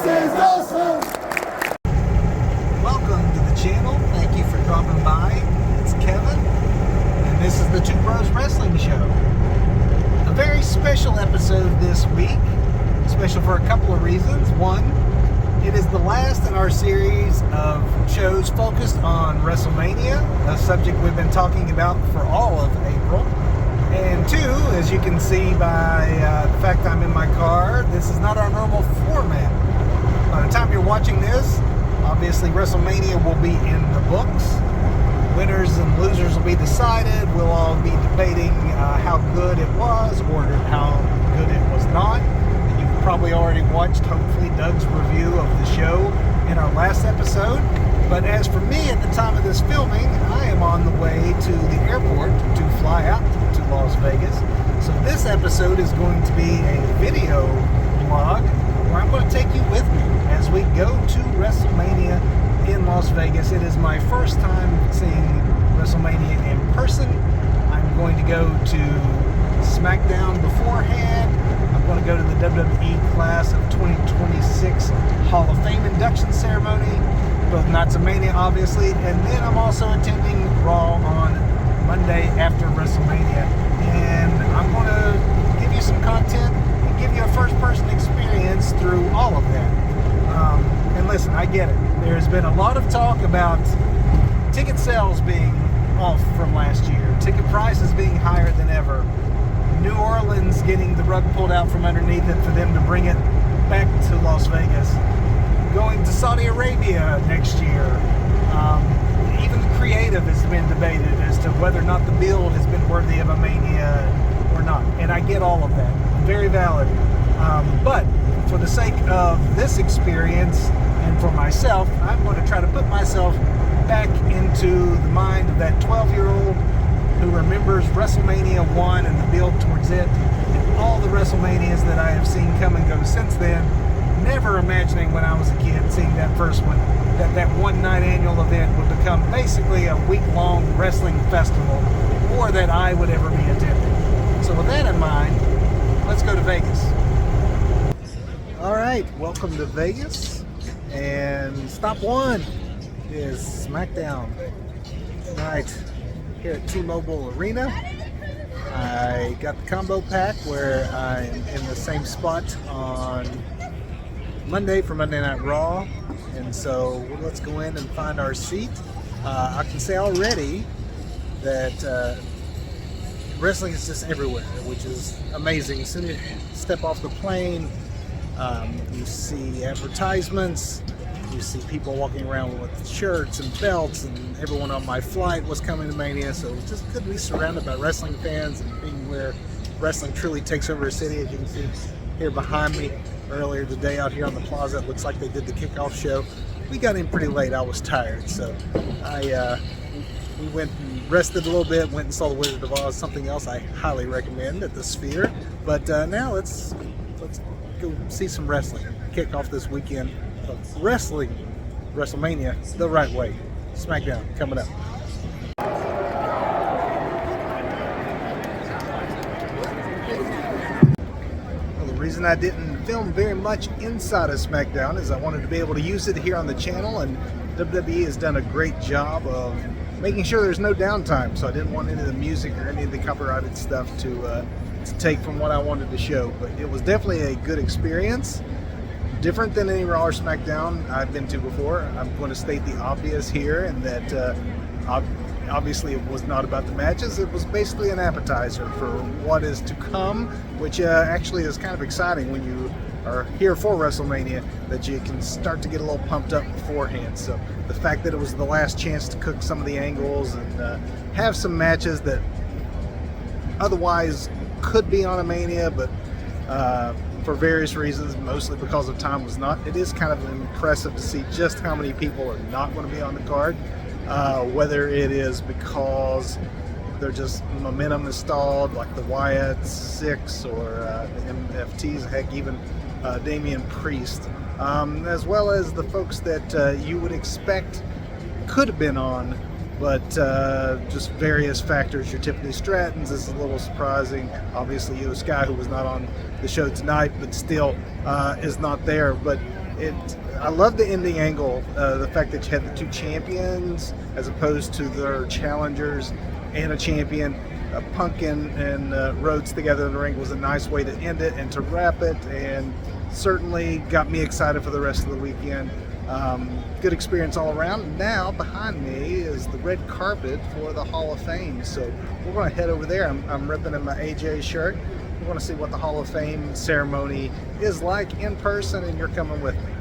is awesome! Welcome to the channel. Thank you for dropping by. It's Kevin, and this is the Two Bros Wrestling Show. A very special episode this week. Special for a couple of reasons. One, it is the last in our series of shows focused on WrestleMania, a subject we've been talking about for all of April. And two, as you can see by the fact I'm in my car, this is not our normal format. By the time you're watching this, obviously WrestleMania will be in the books. Winners and losers will be decided. We'll all be debating how good it was or how good it was not. You've probably already watched, hopefully, Doug's review of the show in our last episode. But as for me, at the time of this filming, I am on the way to the airport to fly out to Las Vegas. So this episode is going to be a video vlog where I'm going to take you with me as we go to WrestleMania in Las Vegas. It is my first time seeing WrestleMania in person. I'm going to go to SmackDown beforehand. I'm going to go to the WWE Class of 2026 Hall of Fame induction ceremony, both Nights of Mania, obviously, and then I'm also attending Raw on Monday after WrestleMania. And I'm going to give you some content and give you a first-person experience through all of that. And listen, I get it. There's been a lot of talk about ticket sales being off from last year, ticket prices being higher than ever, New Orleans getting the rug pulled out from underneath it for them to bring it back to Las Vegas, going to Saudi Arabia next year. Even the creative has been debated as to whether or not the build has been worthy of a Mania or not. And I get all of that. Very valid. But for the sake of this experience and for myself, I'm going to try to put myself back into the mind of that 12-year-old who remembers WrestleMania 1 and the build towards it, and all the WrestleManias that I have seen come and go since then, never imagining when I was a kid seeing that first one, that one-night annual event would become basically a week-long wrestling festival, or that I would ever be attending. So with that in mind, let's go to Vegas. All right, welcome to Vegas, and stop one is SmackDown. Tonight here at T-Mobile Arena. I got the combo pack where I'm in the same spot on Monday for Monday Night Raw, and so let's go in and find our seat. I can say already that wrestling is just everywhere, which is amazing. As soon as you step off the plane, you see advertisements, you see people walking around with shirts and belts, and everyone on my flight was coming to Mania, so it was just good to be surrounded by wrestling fans and being where wrestling truly takes over a city. As you can see here behind me, earlier today out here on the plaza, it looks like they did the kickoff show. We got in pretty late. I was tired, so we went and rested a little bit, went and saw the Wizard of Oz, something else I highly recommend at the Sphere. But now let's go see some wrestling, kick off this weekend of wrestling, WrestleMania, the right way. SmackDown coming up. Well, the reason I didn't film very much inside of SmackDown is I wanted to be able to use it here on the channel, and WWE has done a great job of making sure there's no downtime, so I didn't want any of the music or any of the copyrighted stuff to take from what I wanted to show. But it was definitely a good experience. Different than any Raw or SmackDown I've been to before. I'm going to state the obvious here, and that obviously it was not about the matches. It was basically an appetizer for what is to come, which actually is kind of exciting when you are here for WrestleMania, that you can start to get a little pumped up beforehand. So the fact that it was the last chance to cook some of the angles and have some matches that otherwise could be on a Mania, but for various reasons, mostly because of time, was not. It is kind of impressive to see just how many people are not going to be on the card, whether it is because they're just momentum is stalled, like the Wyatt Six or the MFTs, heck, even Damian Priest, as well as the folks that you would expect could have been on, but just various factors. Your Tiffany Strattons is a little surprising. Obviously, Io Sky, who was not on the show tonight, but still is not there. But I love the ending angle, the fact that you had the two champions as opposed to their challengers and a champion. Pumpkin and Rhodes together in the ring was a nice way to end it and to wrap it, and certainly got me excited for the rest of the weekend. Good experience all around. Now behind me is the red carpet for the Hall of Fame, so we're going to head over there. I'm ripping in my AJ shirt. We're going to see what the Hall of Fame ceremony is like in person, and you're coming with me.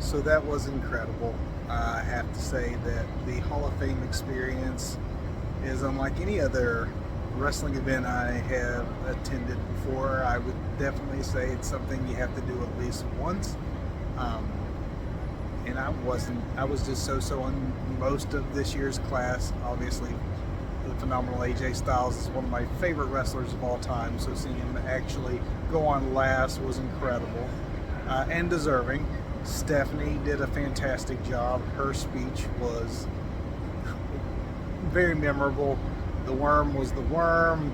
So that was incredible. I have to say that the Hall of Fame experience is unlike any other wrestling event I have attended before. I would definitely say it's something you have to do at least once. And I was just so on most of this year's class. Obviously, the phenomenal AJ Styles is one of my favorite wrestlers of all time, so seeing him actually go on last was incredible and deserving. Stephanie did a fantastic job. Her speech was very memorable. The Worm was the Worm.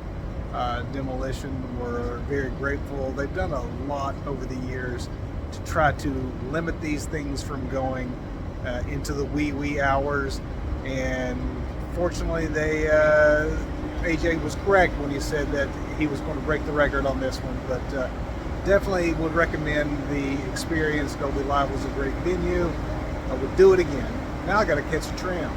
Demolition were very grateful. They've done a lot over the years to try to limit these things from going into the wee hours, and fortunately AJ was correct when he said that he was going to break the record on this one, but definitely would recommend the experience. Dolby Live was a great venue. I would do it again. Now I got to catch a tram.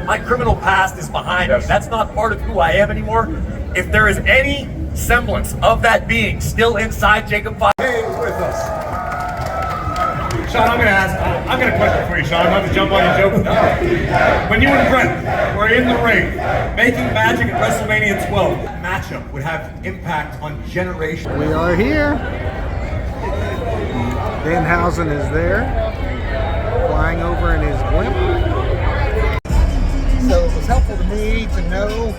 My criminal past is behind me. That's not part of who I am anymore. If there is any semblance of that being still inside Jacob Fire. Hey, with us. Sean, I'm going to question for you, Sean. I'm going to jump on your joke. When you and Brent were in the ring, making magic at WrestleMania 12, that matchup would have impact on generations. We are here. Danhausen is there, flying over in his blimp. So it was helpful to me to know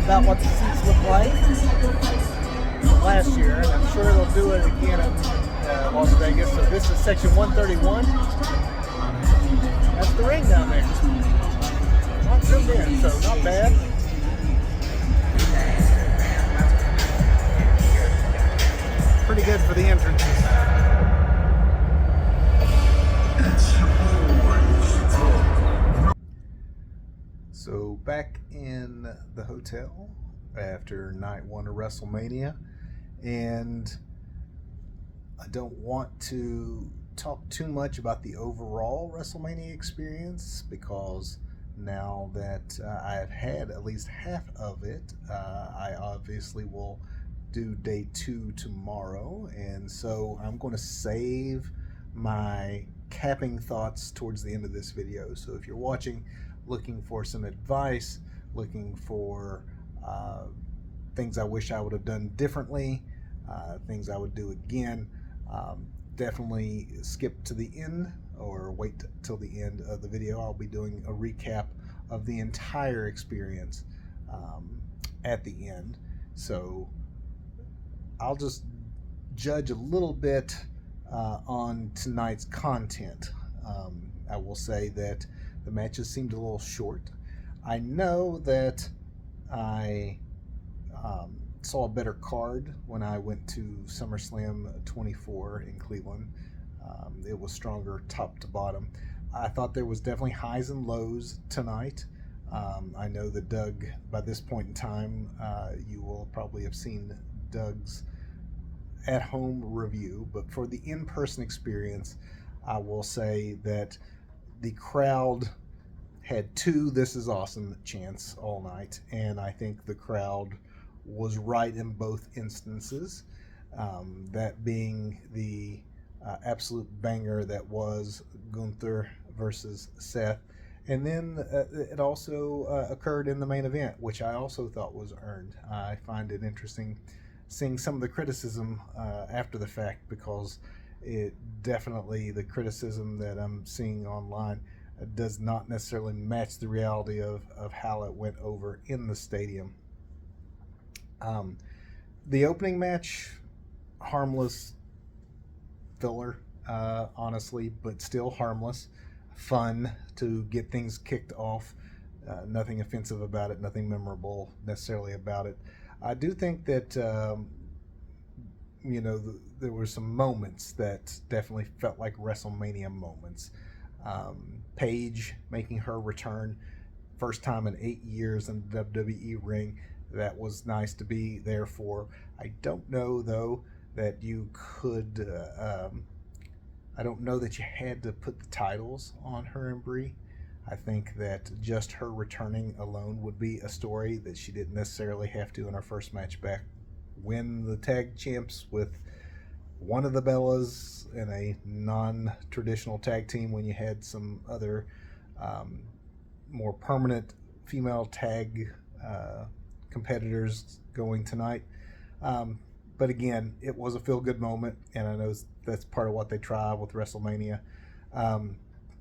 about what the seats look like last year, and I'm sure they'll do it again in Las Vegas. So this is section 131. That's the ring down there. Not zoomed in, so not bad. Pretty good for the entrances. So back in the hotel after night one of WrestleMania, and I don't want to talk too much about the overall WrestleMania experience because now that I've had at least half of it, I obviously will do day 2 tomorrow, and so I'm going to save my capping thoughts towards the end of this video. So if you're watching looking for some advice, looking for things I wish I would have done differently, things I would do again, definitely skip to the end or wait till the end of the video. I'll be doing a recap of the entire experience at the end. So I'll just judge a little bit on tonight's content. I will say that the matches seemed a little short. I know that I saw a better card when I went to SummerSlam 24 in Cleveland. It was stronger top to bottom. I thought there was definitely highs and lows tonight. I know that Doug, by this point in time, you will probably have seen Doug's at-home review, but for the in-person experience, I will say that the crowd had two "This is awesome" chants all night, and I think the crowd was right in both instances. That being the absolute banger that was Gunther versus Seth. And then it also occurred in the main event, which I also thought was earned. I find it interesting seeing some of the criticism after the fact, because it definitely, the criticism that I'm seeing online does not necessarily match the reality of how it went over in the stadium. The opening match, harmless filler, honestly, but still harmless. Fun to get things kicked off. Nothing offensive about it, nothing memorable necessarily about it. I do think that, there were some moments that definitely felt like WrestleMania moments. Paige making her return, first time in 8 years in the WWE ring. That was nice to be there for. I don't know, though, that you could. I don't know that you had to put the titles on her and Brie. I think that just her returning alone would be a story that she didn't necessarily have to in her first match back win the tag champs with one of the Bellas in a non-traditional tag team when you had some other more permanent female tag competitors going tonight. But again, it was a feel-good moment, and I know that's part of what they try with WrestleMania.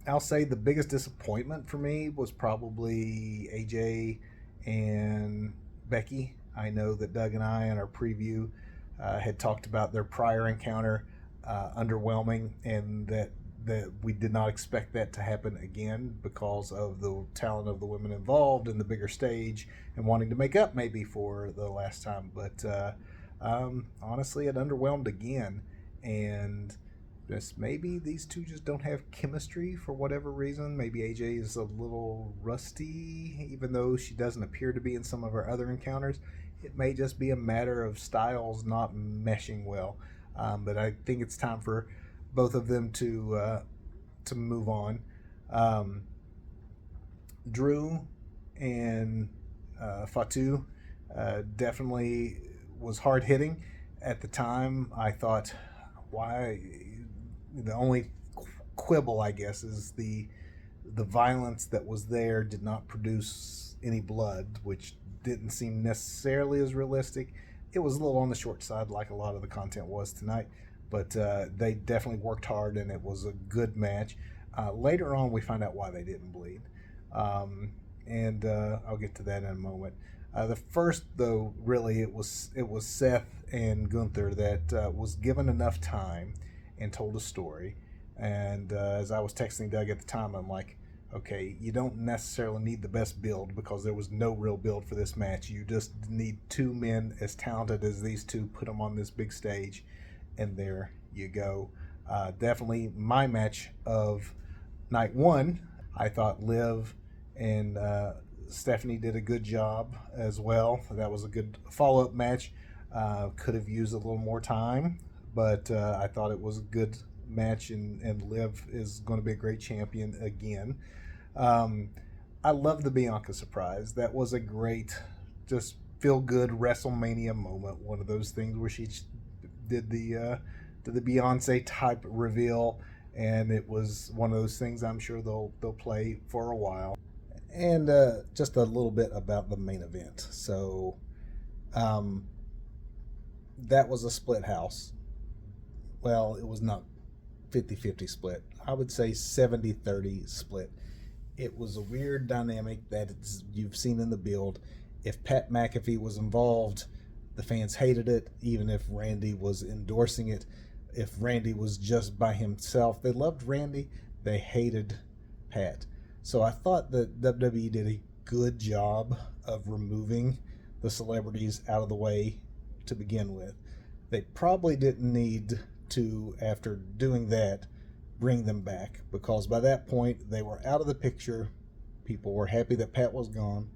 I'll say the biggest disappointment for me was probably AJ and Becky. I know that Doug and I in our preview had talked about their prior encounter underwhelming, and that we did not expect that to happen again because of the talent of the women involved and the bigger stage and wanting to make up maybe for the last time. But honestly, it underwhelmed again, and just maybe these two just don't have chemistry for whatever reason. Maybe AJ is a little rusty, even though she doesn't appear to be in some of her other encounters. It may just be a matter of styles not meshing well. But I think it's time for both of them to move on. Drew and Fatu definitely was hard hitting at the time. I thought, why? The only quibble, I guess, is the violence that was there did not produce any blood, which didn't seem necessarily as realistic. It was a little on the short side, like a lot of the content was tonight, but they definitely worked hard, and it was a good match. Later on, we find out why they didn't bleed, and I'll get to that in a moment. The first, though, really, it was Seth and Gunther that was given enough time and told a story. And as I was texting Doug at the time, I'm like, okay, you don't necessarily need the best build because there was no real build for this match. You just need two men as talented as these two, put them on this big stage, and there you go. Definitely my match of night one. I thought Liv and Stephanie did a good job as well. That was a good follow-up match. Could have used a little more time, but I thought it was a good match, and Liv is going to be a great champion again. I love the Bianca surprise. That was a great, just feel-good WrestleMania moment. One of those things where she did the Beyonce type reveal, and it was one of those things I'm sure they'll play for a while. And just a little bit about the main event. So that was a split house. Well, it was not 50-50 split. I would say 70-30 split. It was a weird dynamic that you've seen in the build. If Pat McAfee was involved, the fans hated it, even if Randy was endorsing it. If Randy was just by himself, they loved Randy, they hated Pat. So I thought that WWE did a good job of removing the celebrities out of the way to begin with. They probably didn't need to, after doing that, bring them back, because by that point they were out of the picture. People were happy that Pat was gone.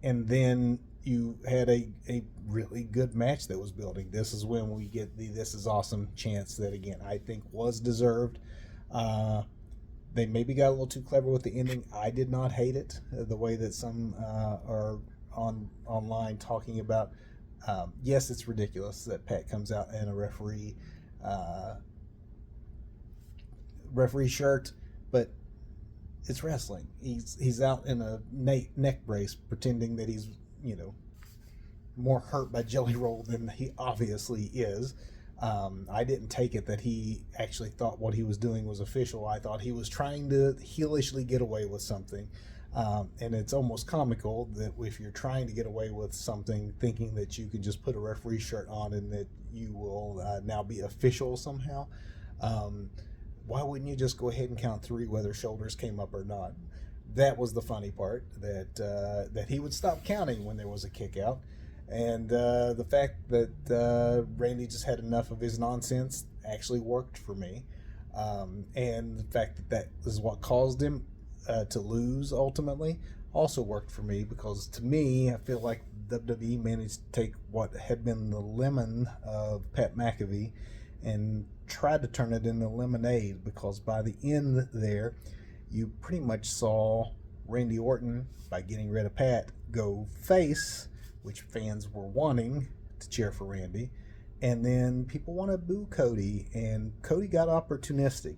And then you had a really good match that was building. This is when we get the "this is awesome" chance that, again, I think was deserved. They maybe got a little too clever with the ending. I did not hate it, the way that some are online talking about. Yes, it's ridiculous that Pat comes out in a referee shirt, but it's wrestling. He's out in a neck brace, pretending that he's, more hurt by Jelly Roll than he obviously is. I didn't take it that he actually thought what he was doing was official. I thought he was trying to heelishly get away with something. And it's almost comical that if you're trying to get away with something, thinking that you can just put a referee shirt on and that you will now be official somehow. Why wouldn't you just go ahead and count 3 whether shoulders came up or not? That was the funny part, that he would stop counting when there was a kick out. And the fact that Randy just had enough of his nonsense actually worked for me. And the fact that is what caused him to lose ultimately also worked for me, because to me, I feel like WWE managed to take what had been the lemon of Pat McAfee and tried to turn it into lemonade, because by the end there, you pretty much saw Randy Orton, by getting rid of Pat, go face, which fans were wanting to cheer for Randy, and then people want to boo Cody, and Cody got opportunistic.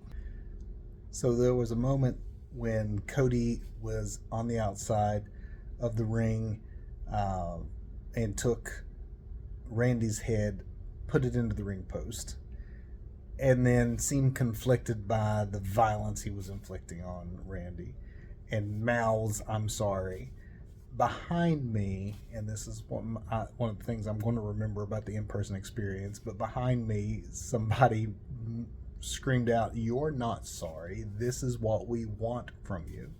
So there was a moment when Cody was on the outside of the ring and took Randy's head, put it into the ring post, and then seemed conflicted by the violence he was inflicting on Randy, and mouths, "I'm sorry." Behind me, and this is one of the things I'm going to remember about the in-person experience, but behind me, somebody screamed out, "You're not sorry. This is what we want from you."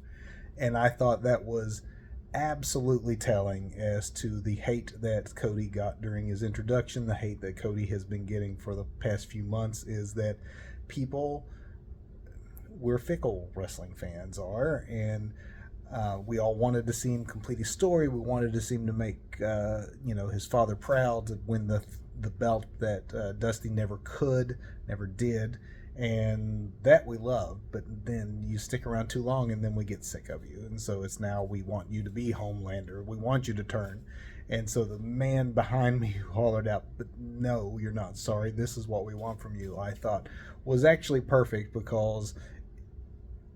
And I thought that was absolutely telling as to the hate that Cody got during his introduction. The hate that Cody has been getting for the past few months is that people, we're fickle, wrestling fans are, and we all wanted to see him complete his story. We wanted to see him to make his father proud, to win the belt that Dusty never did, and that we love. But then you stick around too long and then we get sick of you, and so it's now we want you to be Homelander, we want you to turn. And so the man behind me who hollered out, "But no, you're not sorry, this is what we want from you," I thought was actually perfect, because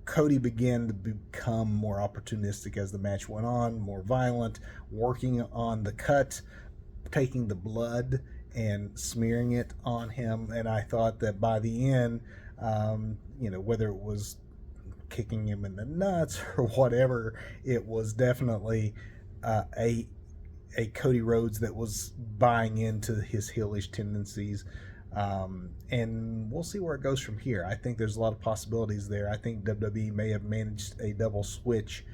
Cody began to become more opportunistic as the match went on, more violent, working on the cut, taking the blood and smearing it on him. And I thought that by the end, whether it was kicking him in the nuts or whatever, it was definitely a Cody Rhodes that was buying into his heelish tendencies. And we'll see where it goes from here. I think there's a lot of possibilities there. I think WWE may have managed a double switch,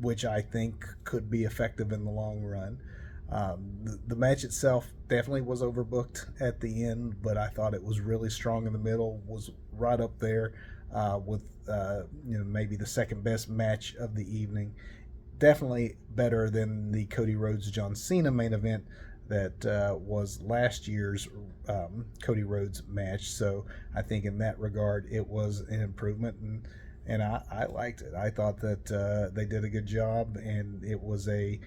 which I think could be effective in the long run. The match itself definitely was overbooked at the end, but I thought it was really strong in the middle, was right up there with maybe the second best match of the evening. Definitely better than the Cody Rhodes John Cena main event that was last year's Cody Rhodes match. So I think in that regard it was an improvement, and I liked it. I thought that they did a good job, and it was an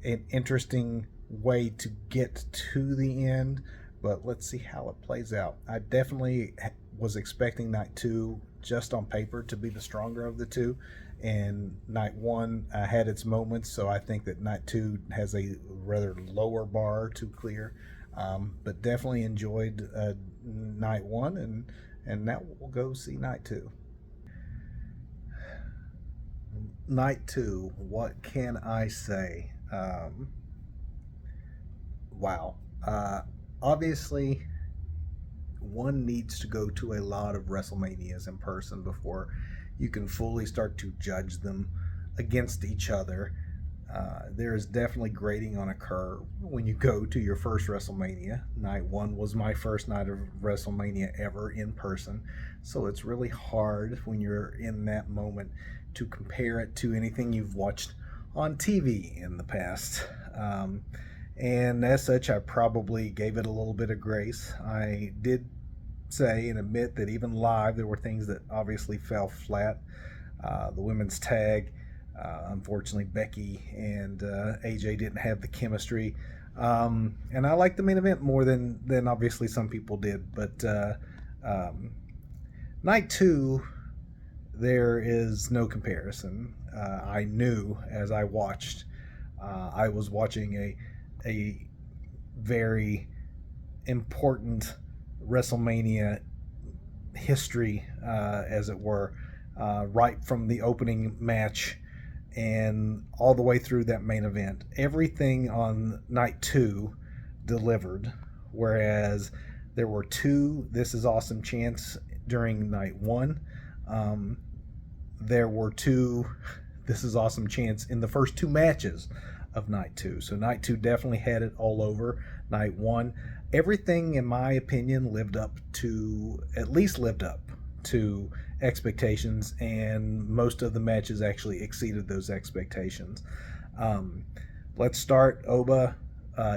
interesting way to get to the end. But let's see how it plays out. I definitely was expecting night 2, just on paper, to be the stronger of the two, and night 1 had its moments, so I think that night 2 has a rather lower bar to clear, but definitely enjoyed night 1, and now we'll go see night 2. Night 2, what can I say? Wow. Obviously, one needs to go to a lot of WrestleManias in person before you can fully start to judge them against each other. There is definitely grading on a curve when you go to your first WrestleMania. Night one was my first night of WrestleMania ever in person, so it's really hard when you're in that moment to compare it to anything you've watched on TV in the past. And as such, I probably gave it a little bit of grace. I did say and admit that even live, there were things that obviously fell flat. The women's tag, unfortunately, Becky and AJ didn't have the chemistry. And I liked the main event more than obviously some people did. But night two, there is no comparison. I knew as I watched, I was watching a very important WrestleMania history, as it were, right from the opening match and all the way through that main event. Everything on night two delivered, whereas there were two This Is Awesome chants during night one. There were two This Is Awesome chants in the first two matches of night two. So night two definitely had it all over night one. Everything, in my opinion, at least lived up to expectations, and most of the matches actually exceeded those expectations. Let's start. Oba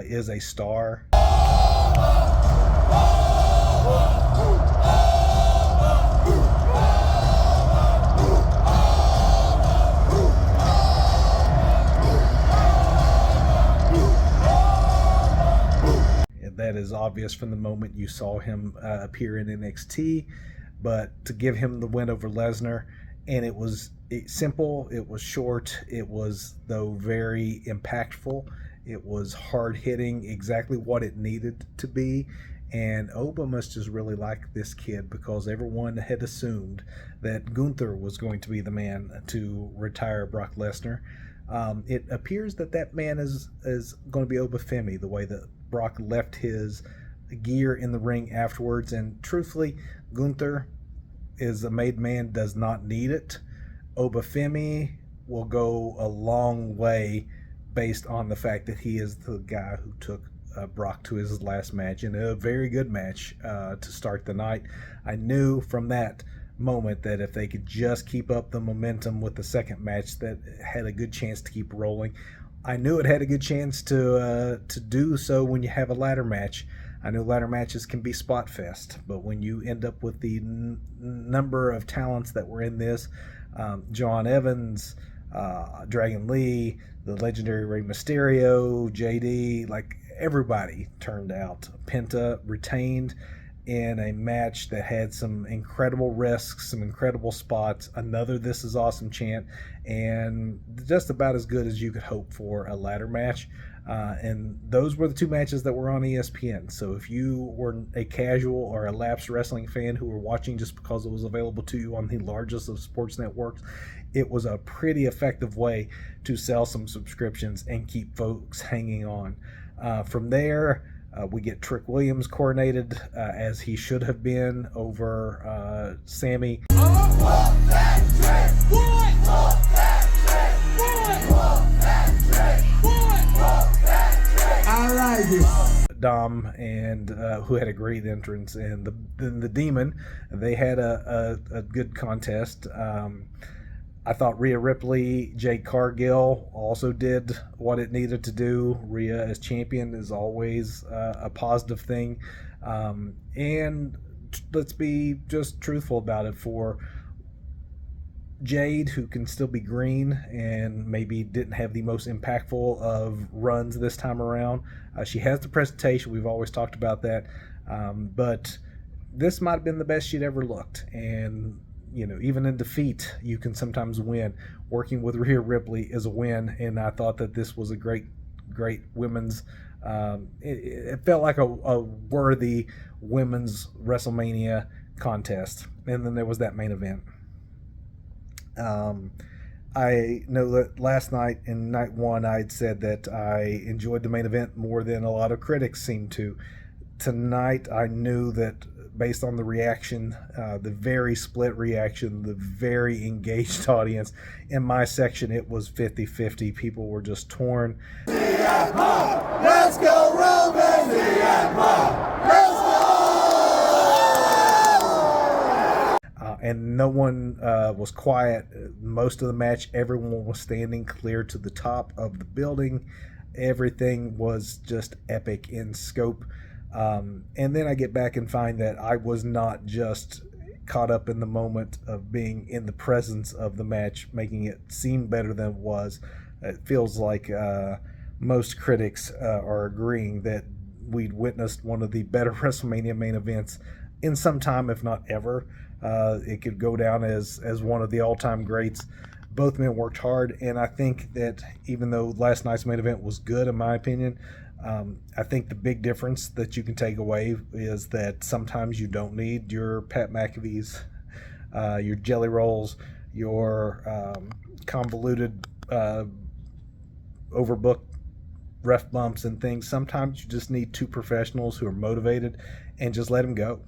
is a star. That is obvious from the moment you saw him appear in NXT, but to give him the win over Lesnar, and it was simple, it was short, it was, though, very impactful, it was hard-hitting, exactly what it needed to be, and Oba must just really like this kid, because everyone had assumed that Gunther was going to be the man to retire Brock Lesnar. It appears that man is going to be Oba Femi, the way that Brock left his gear in the ring afterwards, and truthfully, Gunther is a made man, does not need it. Oba Femi will go a long way based on the fact that he is the guy who took Brock to his last match, and a very good match to start the night. I knew from that moment that if they could just keep up the momentum with the second match, that had a good chance to keep rolling. I knew it had a good chance to do so when you have a ladder match. I know ladder matches can be spot fest, but when you end up with the number of talents that were in this, John Evans, Dragon Lee, the legendary Rey Mysterio, JD, like everybody turned out. Penta retained in a match that had some incredible risks, some incredible spots, another This Is Awesome chant, and just about as good as you could hope for a ladder match. And those were the two matches that were on ESPN. So if you were a casual or a lapsed wrestling fan who were watching just because it was available to you on the largest of sports networks, it was a pretty effective way to sell some subscriptions and keep folks hanging on. From there, we get Trick Williams coronated, as he should have been, over Sammy. I like it. Dom, and who had a great entrance, and the Demon, they had a good contest. I thought Rhea Ripley, Jade Cargill also did what it needed to do. Rhea as champion is always a positive thing. And let's be just truthful about it. For Jade, who can still be green and maybe didn't have the most impactful of runs this time around, she has the presentation. We've always talked about that. But this might have been the best she'd ever looked. And even in defeat, you can sometimes win. Working with Rhea Ripley is a win, and I thought that this was a great women's. It felt like a worthy women's WrestleMania contest. And then there was that main event. I know that last night in night one, I had said that I enjoyed the main event more than a lot of critics seemed to. tonight I knew that based on the reaction, the very split reaction, the very engaged audience, in my section it was 50-50. People were just torn. Let's go, Roman! Let's go! And no one was quiet. Most of the match, everyone was standing clear to the top of the building. Everything was just epic in scope. And then I get back and find that I was not just caught up in the moment of being in the presence of the match, making it seem better than it was. It feels like most critics are agreeing that we'd witnessed one of the better WrestleMania main events in some time, if not ever. It could go down as one of the all-time greats. Both men worked hard, and I think that even though last night's main event was good, in my opinion, I think the big difference that you can take away is that sometimes you don't need your Pat McAfee's, your jelly rolls, your convoluted, overbooked ref bumps and things. Sometimes you just need two professionals who are motivated and just let them go.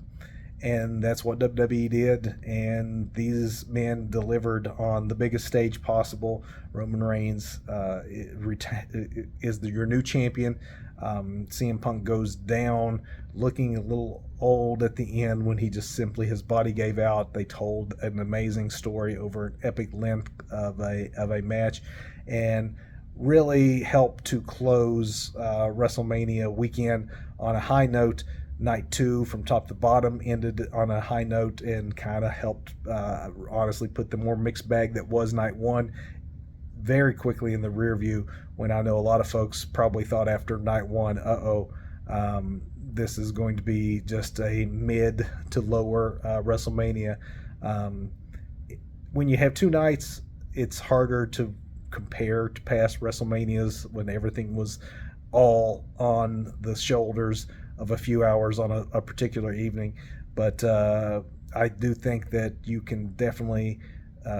And that's what WWE did, and these men delivered on the biggest stage possible. Roman Reigns is your new champion. CM Punk goes down looking a little old at the end when he just simply, his body gave out. They told an amazing story over an epic length of a match, and really helped to close WrestleMania weekend on a high note. Night 2 from top to bottom ended on a high note and kind of helped honestly put the more mixed bag that was night 1 very quickly in the rear view, when I know a lot of folks probably thought after night 1, this is going to be just a mid to lower WrestleMania. When you have 2 nights, it's harder to compare to past WrestleManias when everything was all on the shoulders of a few hours on a particular evening. But I do think that you can definitely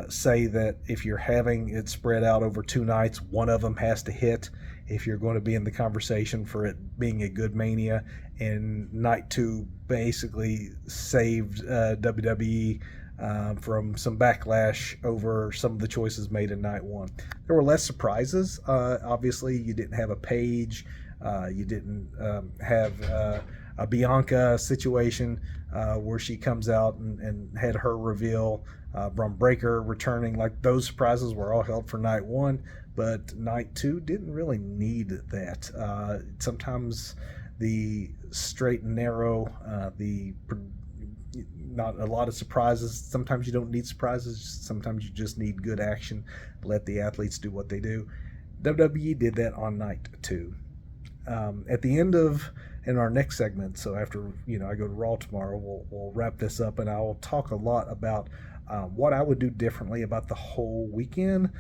say that if you're having it spread out over 2 nights, one of them has to hit if you're going to be in the conversation for it being a good Mania. And night 2 basically saved WWE from some backlash over some of the choices made in night 1. There were less surprises. Obviously, you didn't have a Paige. You didn't have a Bianca situation where she comes out and had her reveal. Braun Breaker returning. Like, those surprises were all held for night 1, but night 2 didn't really need that. Sometimes the straight and narrow, not a lot of surprises. Sometimes you don't need surprises. Sometimes you just need good action. Let the athletes do what they do. WWE did that on night 2. At the end of, in our next segment, so after I go to Raw tomorrow, we'll wrap this up, and I will talk a lot about what I would do differently about the whole weekend,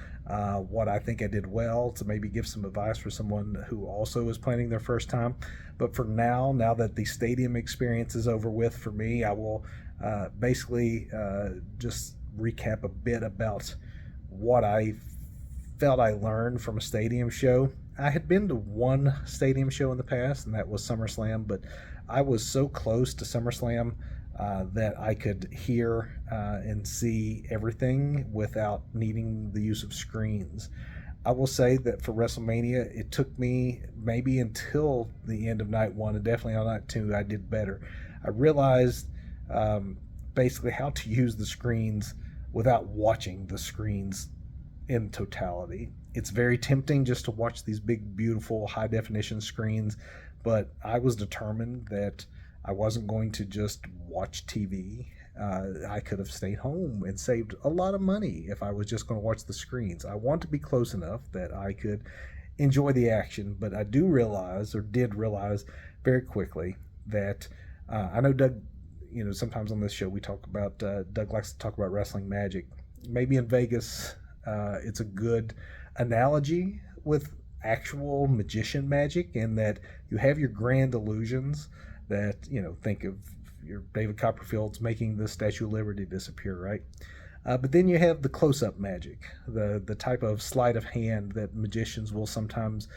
what I think I did well, to maybe give some advice for someone who also is planning their first time. But for now that the stadium experience is over with for me, I will basically just recap a bit about what I felt I learned from a stadium show. I had been to one stadium show in the past, and that was SummerSlam, but I was so close to SummerSlam that I could hear and see everything without needing the use of screens. I will say that for WrestleMania, it took me maybe until the end of night 1, and definitely on night 2, I did better. I realized basically how to use the screens without watching the screens in totality. It's very tempting just to watch these big, beautiful, high-definition screens, but I was determined that I wasn't going to just watch TV. I could have stayed home and saved a lot of money if I was just going to watch the screens. I want to be close enough that I could enjoy the action, but I did realize very quickly that I know Doug, sometimes on this show we talk about, Doug likes to talk about wrestling magic. Maybe in Vegas, it's a good analogy with actual magician magic, in that you have your grand illusions that, think of your David Copperfield's making the Statue of Liberty disappear, right? But then you have the close-up magic, the type of sleight of hand that magicians will sometimes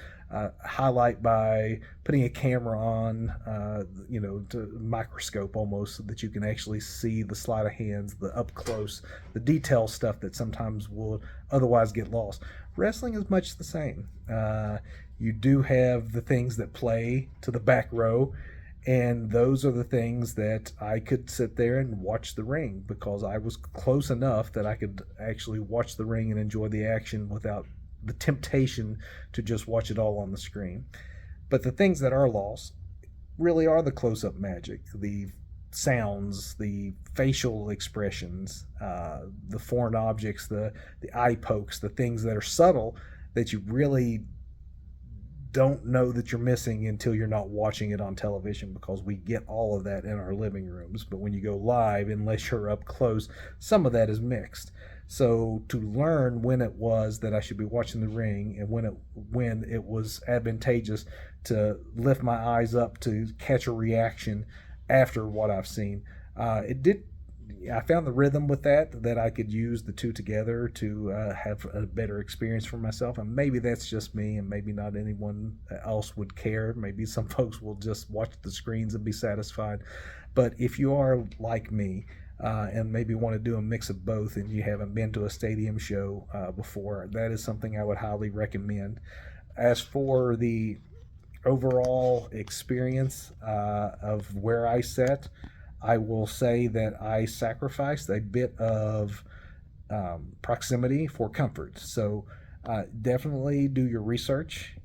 highlight by putting a camera on, to microscope almost, so that you can actually see the sleight of hands, the up close, the detail stuff that sometimes will otherwise get lost. Wrestling is much the same. You do have the things that play to the back row, and those are the things that I could sit there and watch the ring, because I was close enough that I could actually watch the ring and enjoy the action without the temptation to just watch it all on the screen. But the things that are lost really are the close-up magic, the sounds, the facial expressions, the foreign objects, the eye pokes, the things that are subtle that you really don't know that you're missing until you're not watching it on television, because we get all of that in our living rooms. But when you go live, unless you're up close, some of that is mixed. So to learn when it was that I should be watching the ring, and when it was advantageous to lift my eyes up to catch a reaction after what I've seen, I found the rhythm with that I could use the two together to have a better experience for myself. And maybe that's just me, and maybe not anyone else would care. Maybe some folks will just watch the screens and be satisfied. But if you are like me, and maybe want to do a mix of both, and you haven't been to a stadium show before, that is something I would highly recommend. As for the overall experience of where I sat, I will say that I sacrificed a bit of proximity for comfort. So definitely do your research.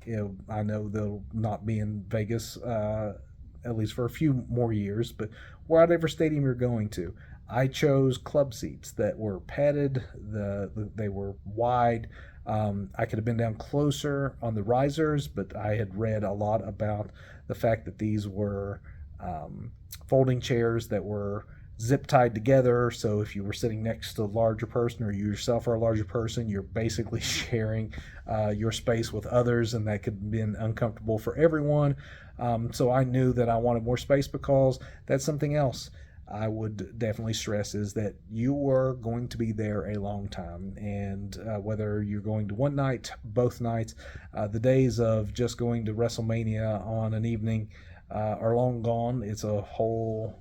I know they'll not be in Vegas, at least for a few more years, but whatever stadium you're going to, I chose club seats that were padded. They were wide. I could have been down closer on the risers, but I had read a lot about the fact that these were folding chairs that were zip tied together. So if you were sitting next to a larger person, or you yourself are a larger person, you're basically sharing your space with others, and that could have been uncomfortable for everyone. So I knew that I wanted more space, because that's something else I would definitely stress, is that you are going to be there a long time. And whether you're going to one night, both nights, the days of just going to WrestleMania on an evening are long gone. It's a whole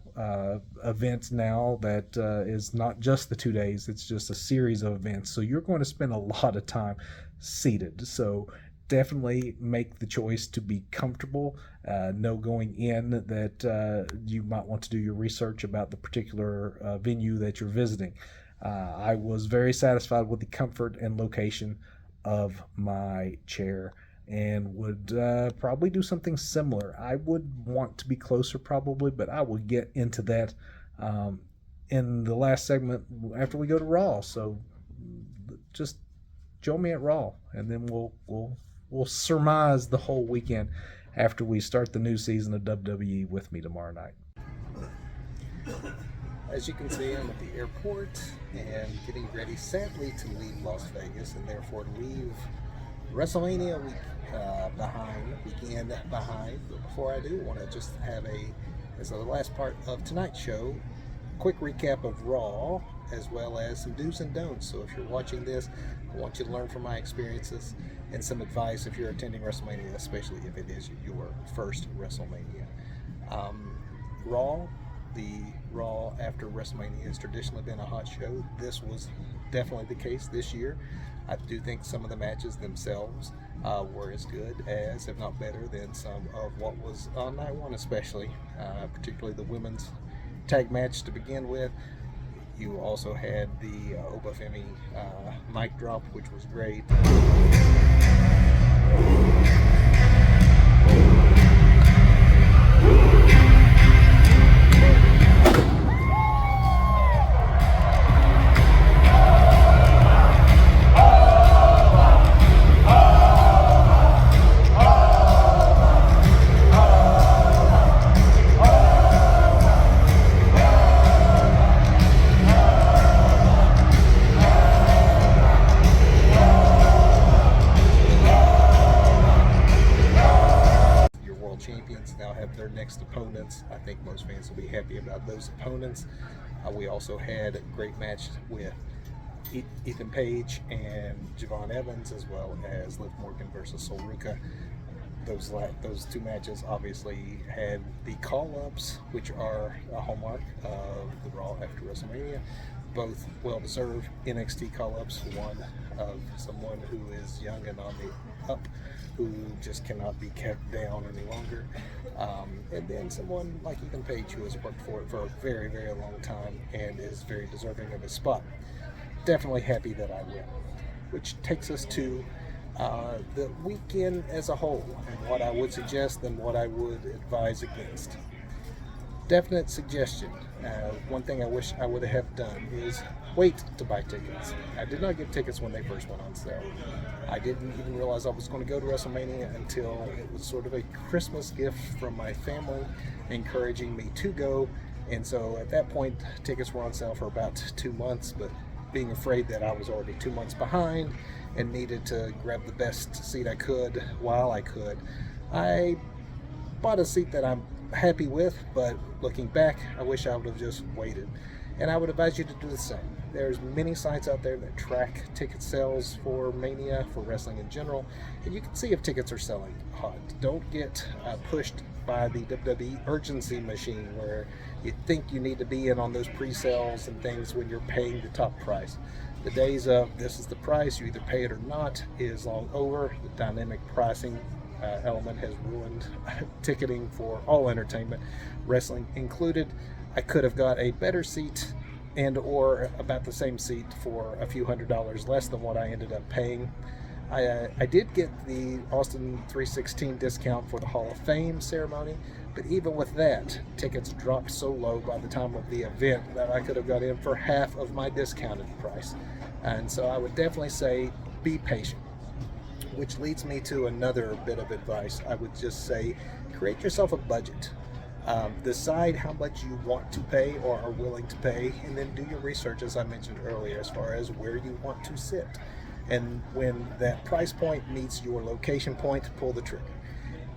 event now that is not just the 2 days, it's just a series of events. So you're going to spend a lot of time seated. So definitely make the choice to be comfortable. Know going in that you might want to do your research about the particular venue that you're visiting. I was very satisfied with the comfort and location of my chair, and would probably do something similar. I would want to be closer probably, but I will get into that in the last segment after we go to Raw. So just join me at Raw, and then we'll surmise the whole weekend after we start the new season of WWE with me tomorrow night. As you can see, I'm at the airport and getting ready, sadly, to leave Las Vegas, and therefore leave WrestleMania weekend behind. But before I do, I want to just have as the last part of tonight's show, quick recap of Raw, as well as some do's and don'ts. So if you're watching this, I want you to learn from my experiences and some advice if you're attending WrestleMania, especially if it is your first WrestleMania. The Raw after WrestleMania has traditionally been a hot show. This was definitely the case this year. I do think some of the matches themselves were as good as, if not better than, some of what was on night one, especially, particularly the women's tag match to begin with. You also had the Obafemi mic drop, which was great. Champions now have their next opponents. I think most fans will be happy about those opponents. We also had a great match with Ethan Page and Javon Evans, as well as Liv Morgan versus Sol Ruca. Those two matches obviously had the call-ups, which are a hallmark of the Raw after WrestleMania. Both well-deserved NXT call-ups, one of someone who is young and on the up, who just cannot be kept down any longer, and then someone like Ethan Page, who has worked for it for a very, very long time and is very deserving of his spot. Definitely happy that I win, which takes us to the weekend as a whole, and what I would suggest and what I would advise against. Definite suggestion. One thing I wish I would have done is wait to buy tickets. I did not get tickets when they first went on sale. I didn't even realize I was going to go to WrestleMania until it was sort of a Christmas gift from my family encouraging me to go. And so at that point, tickets were on sale for about 2 months, but being afraid that I was already 2 months behind and needed to grab the best seat I could while I could, I bought a seat that I'm happy with, but looking back, I wish I would have just waited. And I would advise you to do the same. There's many sites out there that track ticket sales for Mania, for wrestling in general, and you can see if tickets are selling hot. Don't get pushed by the WWE urgency machine where you think you need to be in on those pre-sales and things when you're paying the top price. The days of this is the price, you either pay it or not, is long over. The dynamic pricing element has ruined ticketing for all entertainment, wrestling included. I could have got a better seat and or about the same seat for a few $100s less than what I ended up paying. I did get the Austin 316 discount for the Hall of Fame ceremony, but even with that, tickets dropped so low by the time of the event that I could have got in for half of my discounted price. And so I would definitely say be patient, which leads me to another bit of advice. I would just say create yourself a budget. Decide how much you want to pay or are willing to pay, and then do your research, as I mentioned earlier, as far as where you want to sit. And when that price point meets your location point, pull the trigger.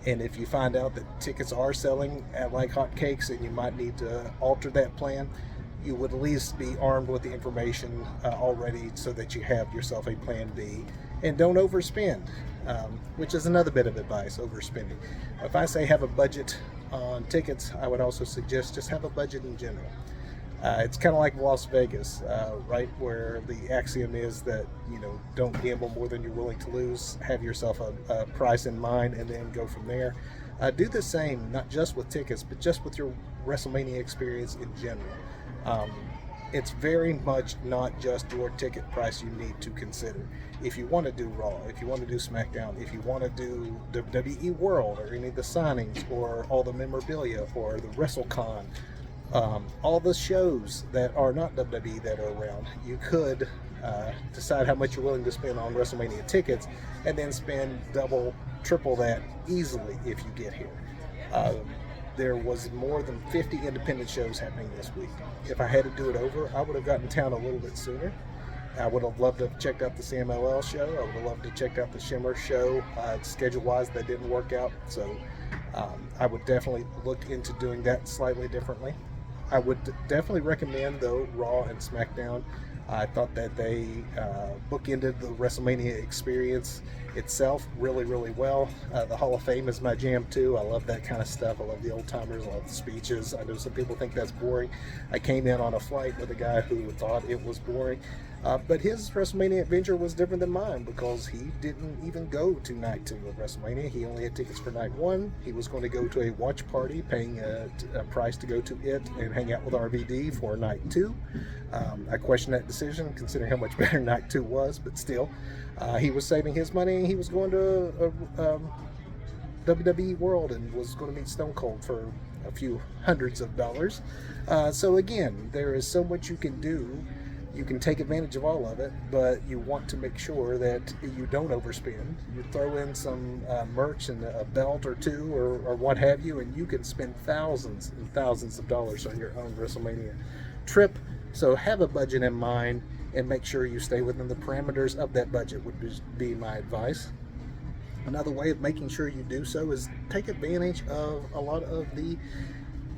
And if you find out that tickets are selling at like hotcakes and you might need to alter that plan, you would at least be armed with the information already so that you have yourself a plan B. And don't overspend, which is another bit of advice, overspending. If I say have a budget on tickets, I would also suggest just have a budget in general. It's kind of like Las Vegas, right, where the axiom is that, don't gamble more than you're willing to lose. Have yourself a price in mind and then go from there. Do the same, not just with tickets, but just with your WrestleMania experience in general. It's very much not just your ticket price you need to consider. If you want to do Raw, if you want to do SmackDown, if you want to do WWE World or any of the signings or all the memorabilia or the WrestleCon, all the shows that are not WWE that are around, you could decide how much you're willing to spend on WrestleMania tickets and then spend double, triple that easily if you get here. There was more than 50 independent shows happening this week. If I had to do it over, I would have gotten town a little bit sooner. I would have loved to have checked out the CMLL show. I would have loved to check out the Shimmer show. Schedule-wise, that didn't work out, so I would definitely look into doing that slightly differently. I would definitely recommend, though, Raw and SmackDown. I thought that they bookended the WrestleMania experience itself really, really well. The Hall of Fame is my jam, too. I love that kind of stuff. I love the old-timers. I love the speeches. I know some people think that's boring. I came in on a flight with a guy who thought it was boring. But his WrestleMania adventure was different than mine because he didn't even go to night 2 of WrestleMania. He only had tickets for night 1. He was going to go to a watch party, paying a price to go to it and hang out with RVD for night 2. I question that decision considering how much better night 2 was, but still. He was saving his money. He was going to WWE World and was going to meet Stone Cold for a few hundreds of dollars. So again, there is so much you can do. You can take advantage of all of it, but you want to make sure that you don't overspend. You throw in some merch and a belt or two or what have you, and you can spend thousands and thousands of dollars on your own WrestleMania trip. So have a budget in mind and make sure you stay within the parameters of that budget would be my advice. Another way of making sure you do so is take advantage of a lot of the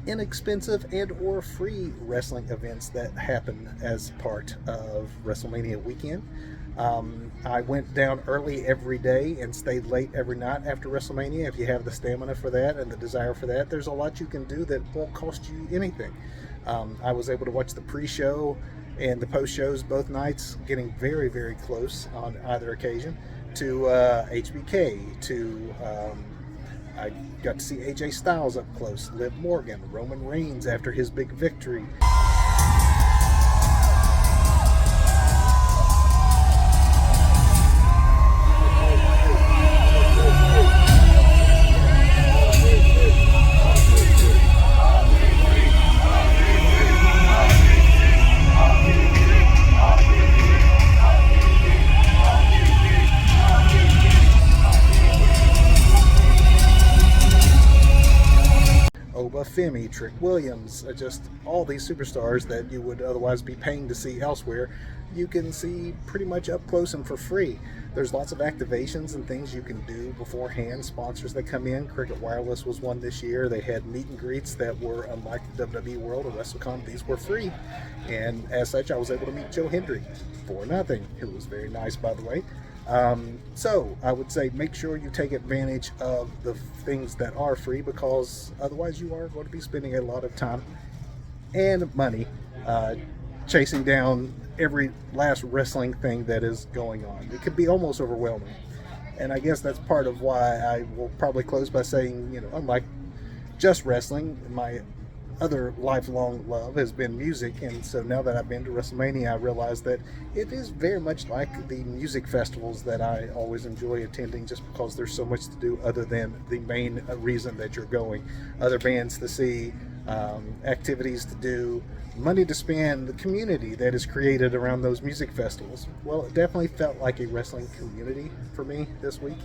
inexpensive and or free wrestling events that happen as part of WrestleMania weekend. I went down early every day and stayed late every night after WrestleMania. If you have the stamina for that and the desire for that, there's a lot you can do that won't cost you anything. I was able to watch the pre-show and the post-shows both nights, getting very, very close on either occasion to HBK, to I got to see AJ Styles up close, Liv Morgan, Roman Reigns after his big victory. Femi, Trick Williams, just all these superstars that you would otherwise be paying to see elsewhere, you can see pretty much up close and for free. There's lots of activations and things you can do beforehand, sponsors that come in. Cricket Wireless was one this year. They had meet and greets that were, unlike the WWE World or WrestleCon, these were free. And as such, I was able to meet Joe Hendry for nothing, who was very nice, by the way. So I would say make sure you take advantage of the things that are free, because otherwise you are going to be spending a lot of time and money chasing down every last wrestling thing that is going on. It could be almost overwhelming. And I guess that's part of why I will probably close by saying, you know, unlike just wrestling, my other lifelong love has been music, and so now that I've been to WrestleMania, I realize that it is very much like the music festivals that I always enjoy attending, just because there's so much to do other than the main reason that you're going. Other bands to see, activities to do, money to spend, the community that is created around those music festivals. Well, it definitely felt like a wrestling community for me this week.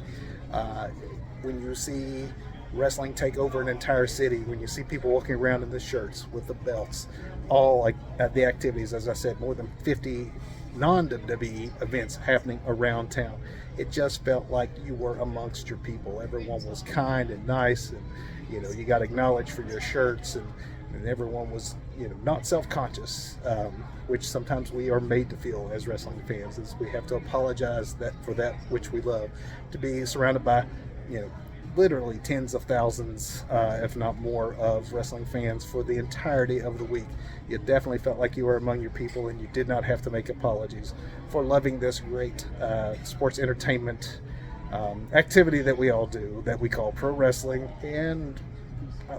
When you see wrestling take over an entire city, when you see people walking around in the shirts with the belts, all like at the activities, as I said, more than 50 non-WWE events happening around town. It just felt like you were amongst your people. Everyone was kind and nice, and you know, you got acknowledged for your shirts, and everyone was, you know, not self-conscious, which sometimes we are made to feel as wrestling fans, is we have to apologize that for that which we love, to be surrounded by, you know, literally tens of thousands, if not more, of wrestling fans for the entirety of the week. You definitely felt like you were among your people, and you did not have to make apologies for loving this great sports entertainment activity that we all do, that we call pro wrestling. And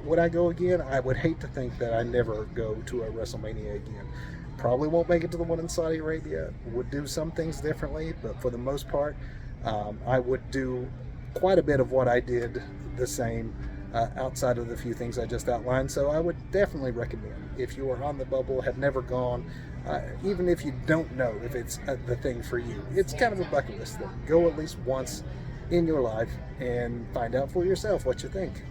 would I go again? I would hate to think that I never go to a WrestleMania again. Probably won't make it to the one in Saudi Arabia. Would do some things differently, but for the most part, I would do quite a bit of what I did the same, outside of the few things I just outlined. So I would definitely recommend, if you are on the bubble, have never gone, even if you don't know if it's the thing for you, it's kind of a bucket list thing. Go at least once in your life and find out for yourself what you think.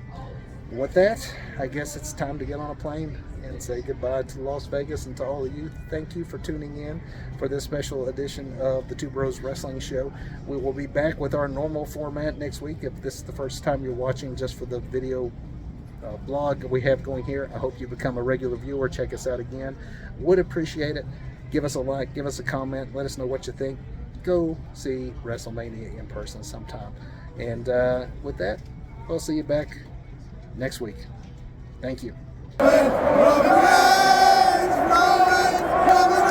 With that, I guess it's time to get on a plane and say goodbye to Las Vegas, and to all of you, thank you for tuning in for this special edition of the Two Bros Wrestling Show. We will be back with our normal format next week. If this is the first time you're watching just for the video blog we have going here, I hope you become a regular viewer. Check us out again. Would appreciate it. Give us a like, give us a comment, let us know what you think. Go see WrestleMania in person sometime. And with that, we'll see you back next week. Thank you. Roman Reigns, coming